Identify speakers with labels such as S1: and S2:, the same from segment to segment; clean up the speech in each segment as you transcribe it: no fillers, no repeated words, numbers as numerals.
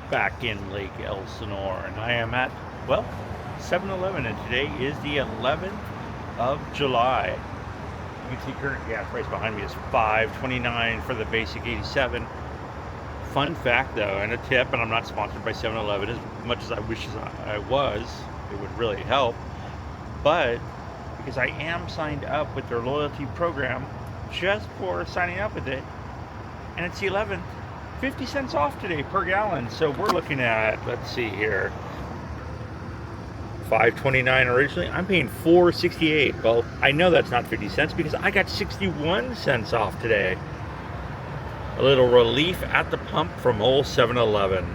S1: back in Lake Elsinore, and I am at, well, 7-Eleven, and today is the 11th of July. You can see current gas price behind me is $5.29 for the basic 87. Fun fact though, and a tip, and I'm not sponsored by 7-Eleven as much as I wish I was, it would really help, but because I am signed up with their loyalty program just for signing up with it, and it's the 11th, 50 cents off today per gallon. So we're looking at, let's see here, $5.29 originally. I'm paying $4.68. Well, I know that's not 50 cents because I got 61 cents off today. A little relief at the pump from old 7-Eleven.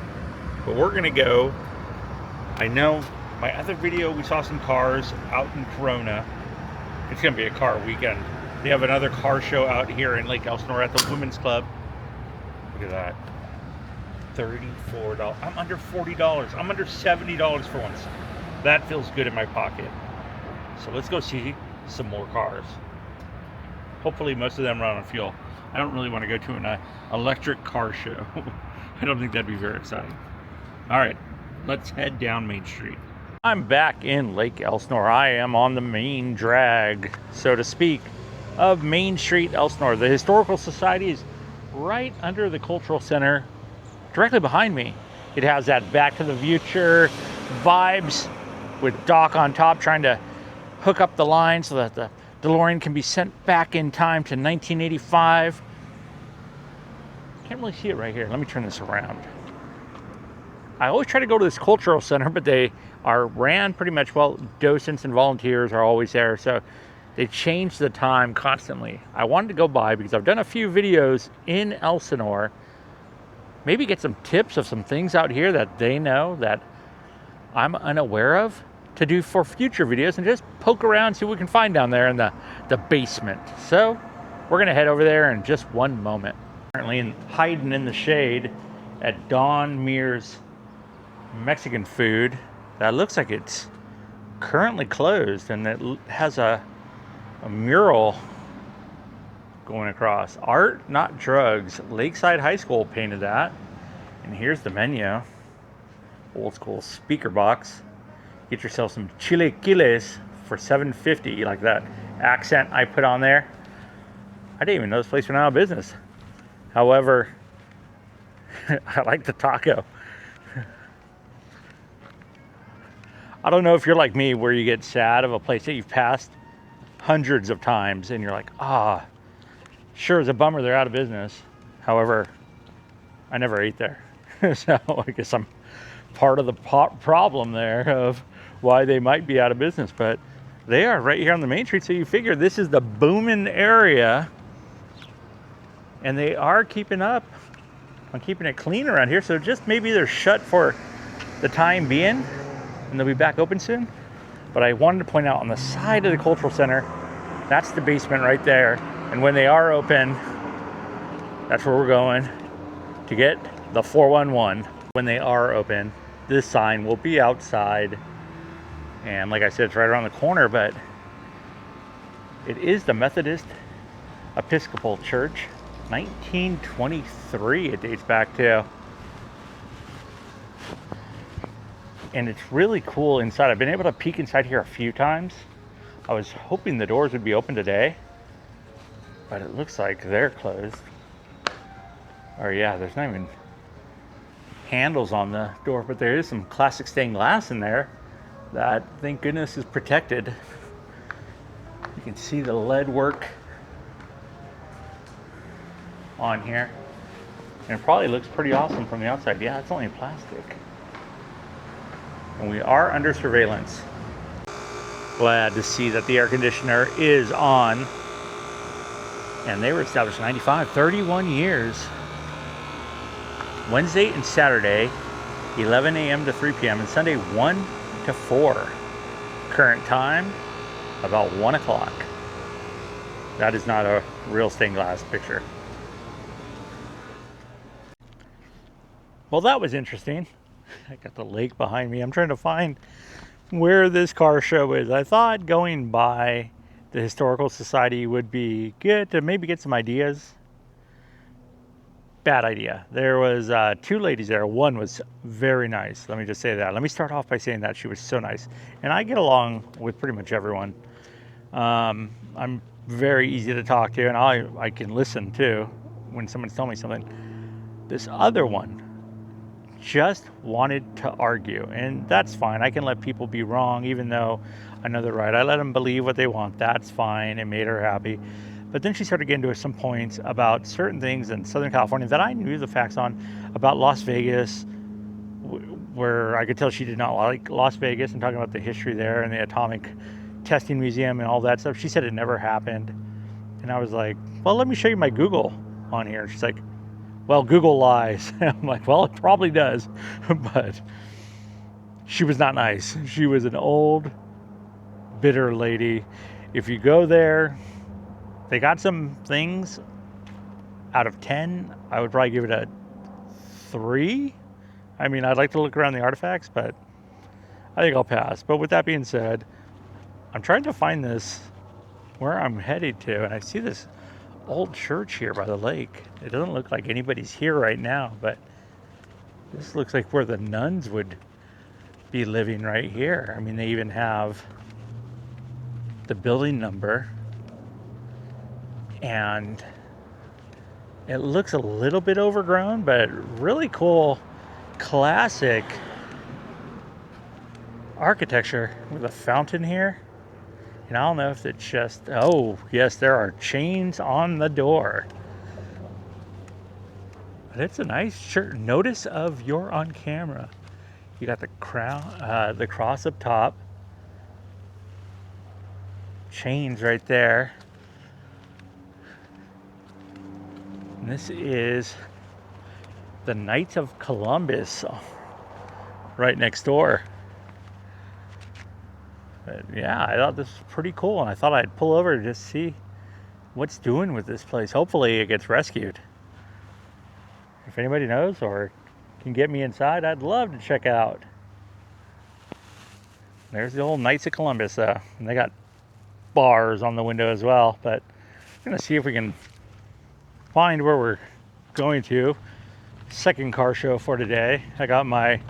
S1: But we're gonna go, I know my other video we saw some cars out in Corona. It's gonna be a car weekend. They have another car show out here in Lake Elsinore at the Women's Club. Look at that. $34. I'm under $40. I'm under $70 for once. That feels good in my pocket. So let's go see some more cars. Hopefully most of them run on fuel. I don't really want to go to an electric car show. I don't think that'd be very exciting. All right, let's head down Main Street. I'm back in Lake Elsinore. I am on the main drag, so to speak, of Main Street, Elsinore. The Historical Society is right under the Cultural Center, directly behind me. It has that Back to the Future vibes with Doc on top trying to hook up the line so that the DeLorean can be sent back in time to 1985. Can't really see it right here. Let me turn this around. I always try to go to this Cultural Center, but they are ran pretty much, well, docents and volunteers are always there, so they change the time constantly. I wanted to go by because I've done a few videos in Elsinore. Maybe get some tips of some things out here that they know that I'm unaware of to do for future videos, and just poke around, see what we can find down there in the basement. So we're gonna head over there in just one moment. Currently hiding in the shade at Don Mears Mexican food. That looks like it's currently closed, and it has a mural going across. Art, not drugs. Lakeside High School painted that. And here's the menu. Old school speaker box. Get yourself some chilaquiles for $7.50. You like that accent I put on there? I didn't even know this place went out of business. However, I like the taco. I don't know if you're like me where you get sad of a place that you've passed hundreds of times and you're like, sure, it's a bummer they're out of business. However, I never ate there. So I guess I'm part of the problem there of why they might be out of business, but they are right here on the main street. So you figure this is the booming area, and they are keeping up on keeping it clean around here. So just maybe they're shut for the time being and they'll be back open soon. But I wanted to point out on the side of the Cultural Center, that's the basement right there. And when they are open, that's where we're going to get the 411. When they are open, this sign will be outside. And like I said, it's right around the corner, but it is the Methodist Episcopal Church. 1923 it dates back to. And it's really cool inside. I've been able to peek inside here a few times. I was hoping the doors would be open today, but it looks like they're closed. Or yeah, there's not even handles on the door, but there is some classic stained glass in there that, thank goodness, is protected. You can see the lead work on here, and it probably looks pretty awesome from the outside. Yeah, it's only plastic. And we are under surveillance. Glad to see that the air conditioner is on. And they were established in 95, 31 years. Wednesday and Saturday, 11 a.m. to 3 p.m. and Sunday 1 to 4. Current time, about 1 o'clock. That is not a real stained glass picture. Well, that was interesting. I got the lake behind me. I'm trying to find where this car show is. I thought going by the, Historical Society would be good to maybe get some ideas.
S2: bad idea. There was 2 ladies there. One was very nice. Let me just say that. Let me start off by saying that she was so nice. And I get along with pretty much everyone. I'm very easy to talk to, and I can listen too when someone's telling me something. This other one just wanted to argue, and that's fine. I can let people be wrong, even though I know they're right. I let them believe what they want. That's fine. It made her happy. But then she started getting to some points about certain things in Southern California that I knew the facts on, about Las Vegas, where I could tell she did not like Las Vegas, and talking about the history there and the atomic testing museum and all that stuff. She said it never happened. And I was like, well, let me show you my Google on here. She's like, well, Google lies. I'm like, well, it probably does. But she was not nice. She was an old, bitter lady. If you go there, they got some things. Out of 10, I would probably give it a 3. I mean, I'd like to look around the artifacts, but I think I'll pass. But with that being said, I'm trying to find this where I'm headed to, and I see this old church here by the lake. It doesn't look like anybody's here right now, but this looks like where the nuns would be living right here. I mean, they even have the building number, and it looks a little bit overgrown, but really cool, classic architecture with a fountain here. And I don't know if it's just, oh yes, there are chains on the door. But it's a nice shirt. Notice of you're on camera. You got the crown, the cross up top, chains right there. And this is the Knights of Columbus right next door. But yeah, I thought this was pretty cool, and I thought I'd pull over to just see what's doing with this place. Hopefully it gets rescued. If anybody knows or can get me inside, I'd love to check out. There's the old Knights of Columbus, and they got bars on the window as well. But I'm gonna see if we can find where we're going to. Second car show for today. I got my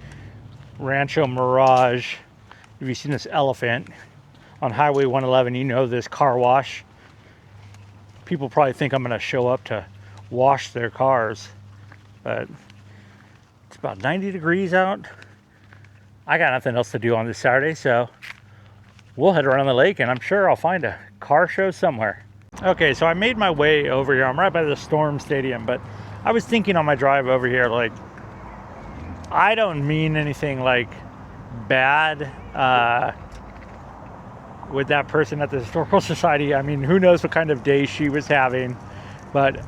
S2: Rancho Mirage. If you've seen this elephant on Highway 111, you know this car wash. People probably think I'm going to show up to wash their cars, but it's about 90 degrees out. I got nothing else to do on this Saturday, so we'll head around the lake, and I'm sure I'll find a car show somewhere. Okay, so I made my way over here. I'm right by the Storm Stadium, but I was thinking on my drive over here, like, I don't mean anything like bad with that person at the Historical Society. I mean, who knows what kind of day she was having, but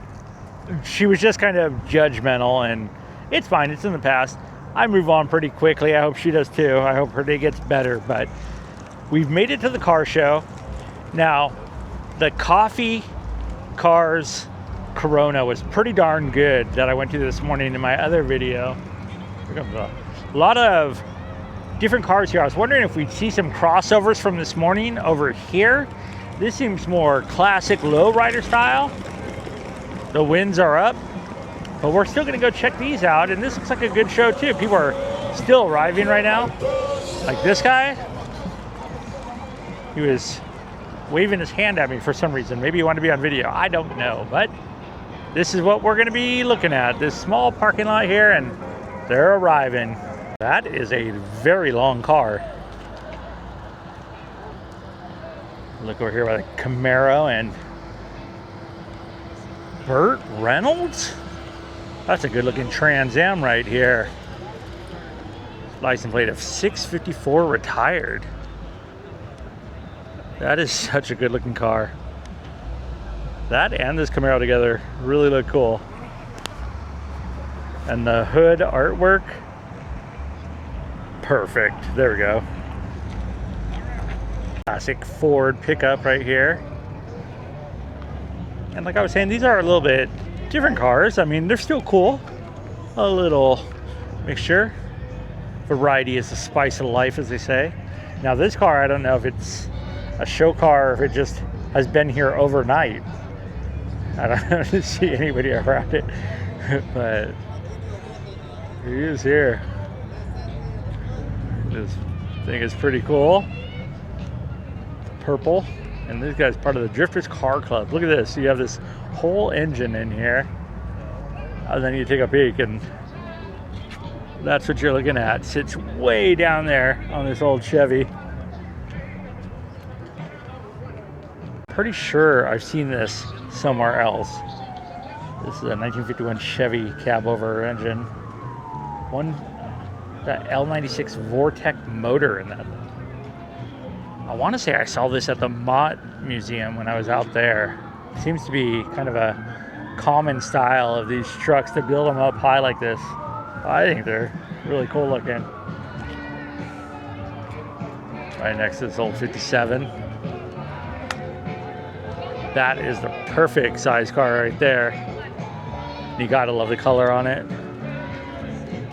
S2: she was just kind of judgmental, and it's fine. It's in the past. I move on pretty quickly. I hope she does too. I hope her day gets better, but we've made it to the car show. Now, the Coffee Cars Corona was pretty darn good that I went to this morning in my other video. A lot of different cars here. I was wondering if we'd see some crossovers from this morning over here. This seems more classic lowrider style. The winds are up, but we're still gonna go check these out, and this looks like a good show too. People are still arriving right now. Like this guy, he was waving his hand at me for some reason. Maybe he wanted to be on video, I don't know, but this is what we're gonna be looking at. This small parking lot here, and they're arriving. That is a very long car. Look over here by the Camaro and Burt Reynolds. That's a good looking Trans Am right here. License plate of 654 retired. That is such a good looking car. That and this Camaro together really look cool. And the hood artwork, perfect. There we go. Classic Ford pickup right here. And like I was saying, these are a little bit different cars. I mean, they're still cool. A little mixture. Variety is the spice of life, as they say. Now this car, I don't know if it's a show car or if it just has been here overnight. I don't see anybody around it. But he is here. This thing is pretty cool. Purple. And this guy's part of the Drifters Car Club. Look at this. You have this whole engine in here. And then you take a peek and that's what you're looking at. Sits way down there on this old Chevy. Pretty sure I've seen this somewhere else. This is a 1951 Chevy cab over engine. That L96 Vortec motor in that. I want to say I saw this at the Mott Museum when I was out there. Seems to be kind of a common style of these trucks to build them up high like this. I think they're really cool looking. Right next to this old 57. That is the perfect size car right there. You gotta love the color on it.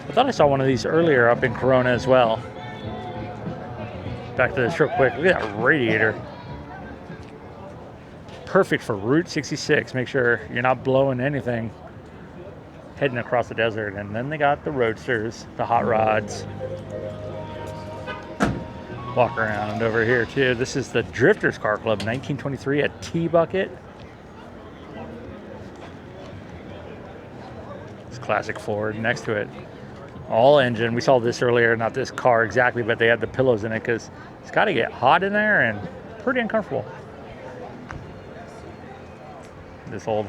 S2: I thought I saw one of these earlier up in Corona as well. Back to this real quick. Look at that radiator. Perfect for Route 66. Make sure you're not blowing anything heading across the desert. And then they got the roadsters, the hot rods. Walk around over here too. This is the Drifters Car Club, 1923, a T-Bucket. It's classic Ford next to it. All engine. We saw this earlier, not this car exactly, but they had the pillows in it because it's got to get hot in there and pretty uncomfortable. This old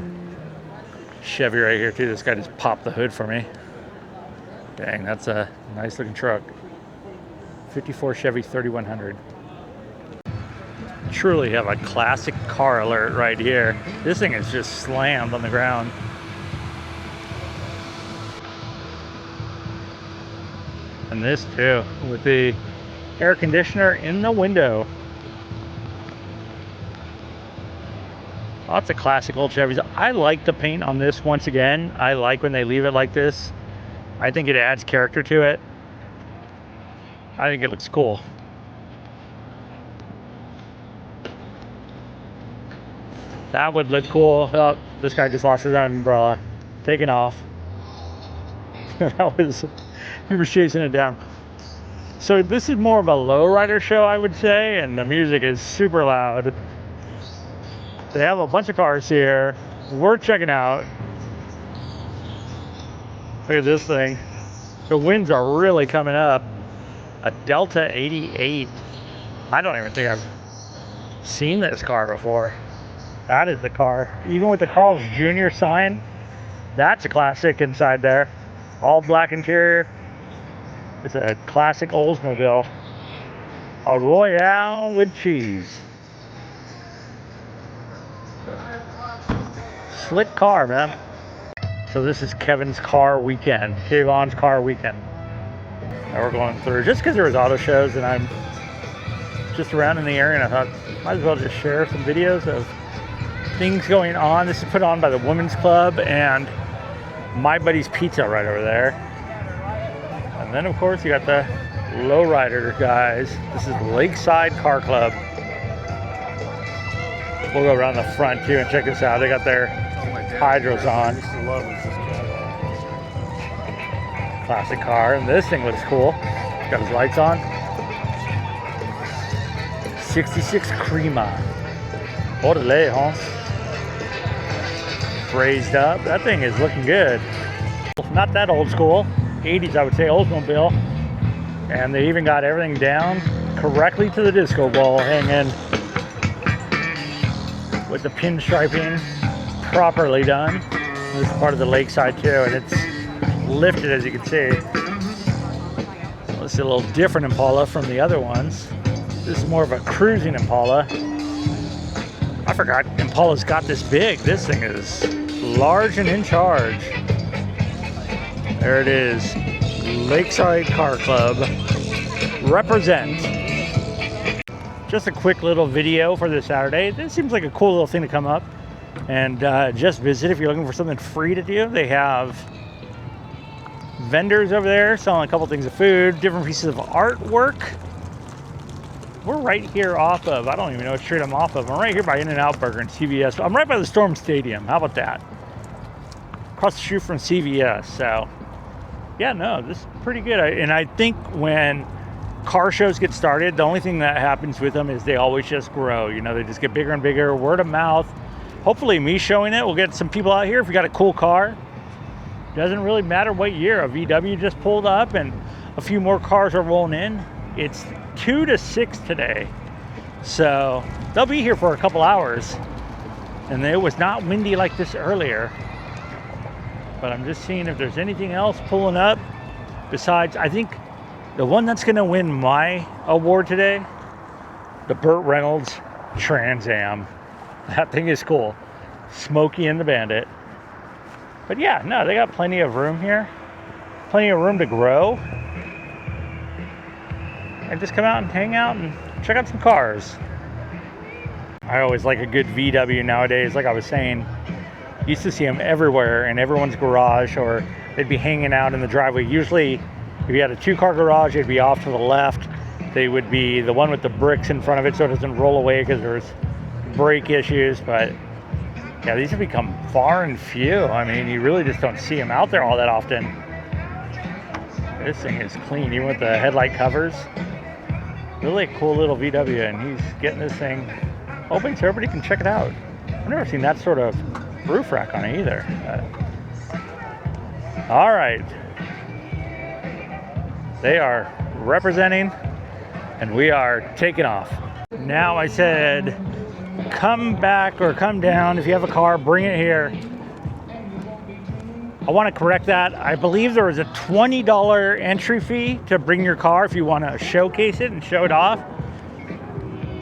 S2: Chevy right here too. This guy just popped the hood for me. Dang, that's a nice looking truck. 54 Chevy 3100. Truly have a classic car alert right here. This thing is just slammed on the ground. And this too, with the air conditioner in the window. Lots of classic old Chevys. I like the paint on this once again. I like when they leave it like this. I think it adds character to it. I think it looks cool. That would look cool. Oh, this guy just lost his umbrella. Taking off. That was, he was chasing it down. So this is more of a lowrider show, I would say, and the music is super loud. They have a bunch of cars here. We're checking out. Look at this thing. The winds are really coming up. A Delta 88. I don't even think I've seen this car before. That is the car. Even with the Carl's Jr. sign, that's a classic inside there. All black interior. It's a classic Oldsmobile. A Royale with cheese. Slick car, man. So this is Kevin's car weekend. Kayvon's car weekend. Now we're going through, just because there was auto shows and I'm just around in the area, and I thought might as well just share some videos of things going on. This is put on by the Women's Club and My Buddy's Pizza right over there. And then of course you got the lowrider guys. This is Lakeside Car Club. We'll go around the front too and check this out. They got their hydros on. Classic car, and this thing looks cool. Got his lights on. 66 Crema. Orale, huh? Raised up. That thing is looking good. Not that old school. 80s, I would say, Oldsmobile. And they even got everything down correctly to the disco ball hanging with the pinstriping properly done. This is part of the Lakeside too, and it's lifted, as you can see. Well, this is a little different Impala from the other ones. This is more of a cruising Impala. I forgot Impala's got this big. This thing is large and in charge. There it is. Lakeside Car Club. Represent. Just a quick little video for this Saturday. This seems like a cool little thing to come up and just visit if you're looking for something free to do. They have vendors over there selling a couple things of food, different pieces of artwork. We're right here off of, I don't even know what street I'm off of. I'm right here by In-N-Out Burger and CVS. I'm right by the Storm Stadium. How about that? across the street from CVS. So yeah, no, this is pretty good. And I think when car shows get started, the only thing that happens with them is they always just grow. You know, they just get bigger and bigger, word of mouth. Hopefully me showing it will get some people out here. If you got a cool car, doesn't really matter what year. A VW just pulled up and a few more cars are rolling in. It's 2 to 6 today, so they'll be here for a couple hours. And it was not windy like this earlier, but I'm just seeing if there's anything else pulling up besides, I think the one that's gonna win my award today, the Burt Reynolds Trans Am. That thing is cool. Smokey and the Bandit. But yeah, no, they got plenty of room here. Plenty of room to grow. And just come out and hang out and check out some cars. I always like a good VW nowadays. Like I was saying, used to see them everywhere in everyone's garage, or they'd be hanging out in the driveway. Usually, if you had a 2-car garage, it'd be off to the left. They would be the one with the bricks in front of it so it doesn't roll away because there's brake issues. But yeah, these have become far and few. I mean, you really just don't see them out there all that often. This thing is clean, even with the headlight covers. Really cool little VW, and he's getting this thing open so everybody can check it out. I've never seen that sort of roof rack on it either. All right. They are representing, and we are taking off. Now I said, come back or come down. If you have a car, bring it here. I want to correct that. I believe there is a $20 entry fee to bring your car if you want to showcase it and show it off.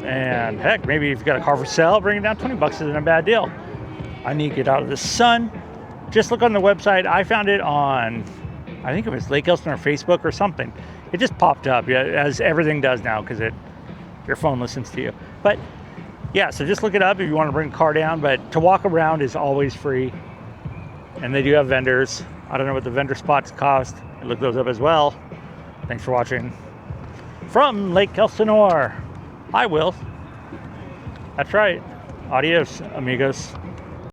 S2: And heck, maybe if you've got a car for sale, bring it down. 20 bucks isn't a bad deal. I need to get out of the sun. Just look on the website. I found it on, I think it was Lake Elsinore Facebook or something. It just popped up, yeah, as everything does now, because your phone listens to you. But yeah, so just look it up if you want to bring a car down. But to walk around is always free. And they do have vendors. I don't know what the vendor spots cost. Look those up as well. Thanks for watching. From Lake Elsinore, I will. That's right. Adios, amigos.